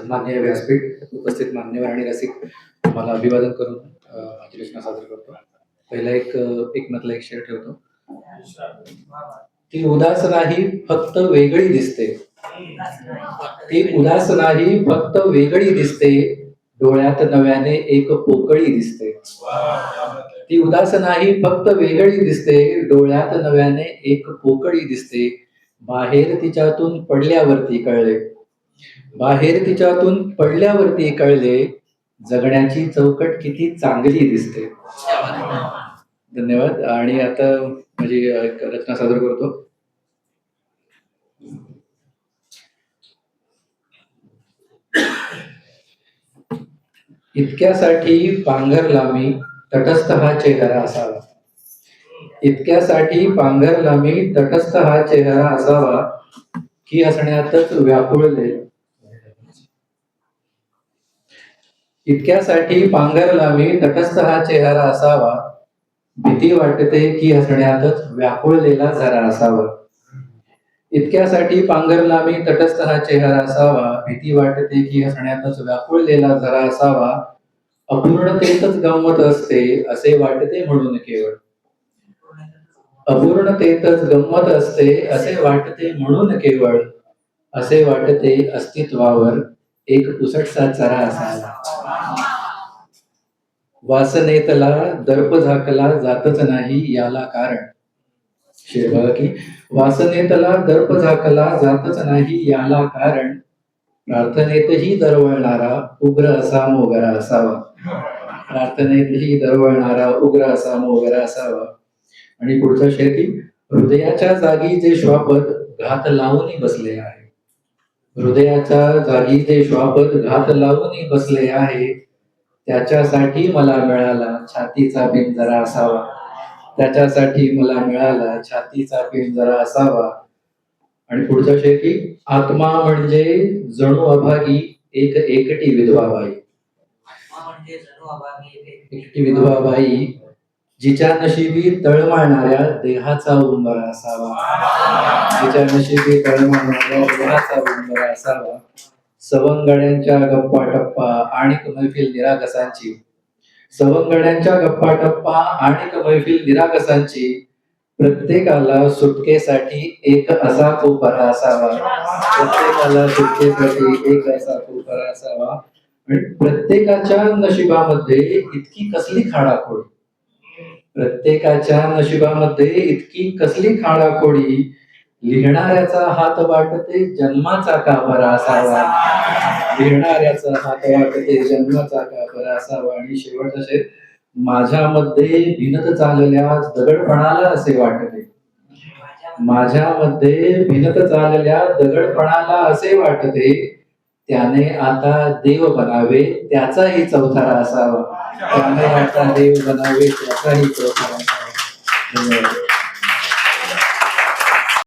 सन्माननीय व्यासपीठ उपस्थित मान्यवर आणि रसिक मला अभिवादन करून माझी रचना सादर करतो. पहिला एकमतला एक शेर ठेवतो. ती उदास नाही फक्त वेगळी दिसते. ती उदास नाही फक्त वेगळी दिसते, डोळ्यात नव्याने एक पोकळी दिसते. ती उदास नाही फक्त वेगळी दिसते, डोळ्यात नव्याने एक पोकळी दिसते. बाहेर तिच्यातून पडल्यावरती कळले, बाहेर तिच्यातून पडल्यावरती कळले, जगण्याची चौकट किती चांगली दिसते. धन्यवाद. आणि आता माझी एक रचना सादर करतो. इतक्यासाठी पांघरला मी तटस्थ हा चेहरा असावा. इतक्यासाठी पांघरला मी तटस्थ हा चेहरा असावा, की हसण्यातच व्याकुळले. इतक्यासाठी पांघरला मी तटस्थ हा चेहरा असावा, भीती वाटते की हसण्यातच व्याकुळलेला जरा असावा. इतक्यासाठी पांघरला मी तटस्थ हा चेहरा असावा, भीती वाटते की हसण्यातच व्याकुळलेला जरा असावा. अपूर्णतेतच गंमत असते असे वाटते म्हणून केवळ. अपूर्णतेतच गंमत असते असे वाटते म्हणून केवळ. असे वाटते अस्तित्वावर एक पुसटसा चरा असावा. वासनेतला दर्प झाकला जातच नाही याला कारण. बघा की वासनेतला दर्प झाकला जातच नाही याला कारण. प्रार्थनेतही दरवळणारा उग्र असा मोगरा असावा. प्रार्थनेतही दरवळणारा उग्र असा मोगरा असावा. आणि पुढचा शेर की हृदयाच्या जागी जे श्वापद घात लावून बसले आहे. हृदयाच्या जागी जे श्वापद घात लावून बसले आहे, त्याच्यासाठी मला मिळाला छातीचा पिंजरा असावा. त्याच्यासाठी मला मिळाला छातीचा पिंजरा असावा. आणि पुढचा शेर की आत्मा म्हणजे जणू अभागी एक एकटी विधवा बाई. एकटी विधवा बाई जिच्या नशिबी तळमळणाऱ्या देहाचा उंबरा असावा. जिच्या नशिबी तळमळणाऱ्या देहाचा उंबरा असावा. सवंगड्यांच्या गप्पा टप्पा आणि मैफिल निरागसांची. सवंगड्यांच्या गप्पा टप्पा आणि मैफिल निरागसांची. प्रत्येकाला सुटकेसाठी एक असा कोपरा असावा. प्रत्येकाला सुटकेसाठी एक असा कोपरा असावा. आणि प्रत्येकाच्या नशिबामध्ये इतकी कसली खाडाखोडी. प्रत्येकाच्या नशिबामध्ये इतकी कसली खाडाखोडी. लिहिणाऱ्याचा हात वाटते जन्माचा का बरा असावा. लिहिणाऱ्याचा हात वाटते जन्माचा का बरा असावा. आणि शेवटचा शेर माझ्यामध्ये भिनत चालल्या दगडपणाला असे वाटते. माझ्यामध्ये भिनत चालल्या दगडपणाला असे वाटते, त्याने आता देव बनावे त्याचाही चौथरा असावा. त्याने आता देव बनावे त्याचाही चौथरा असावा. धन्यवाद.